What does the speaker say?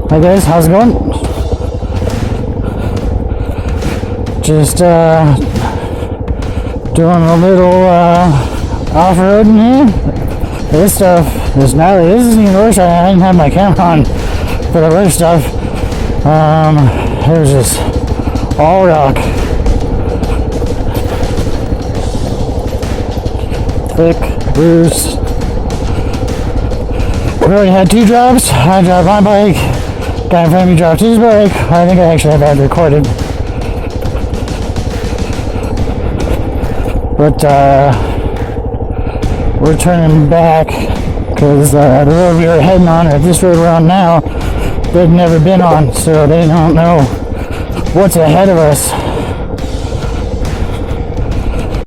Hi guys, how's it going? Just doing a little off-roading here. This stuff is gnarly. This isn't even worse. I didn't have my camera on for the worst stuff. It was just all rock. Thick, loose. We already had 2 drops. I dropped my bike. Guy in front of me dropped his bike. I think I actually have that recorded. But we're turning back because the road we were heading on, or this road we're on now, they've never been on, so they don't know what's ahead of us.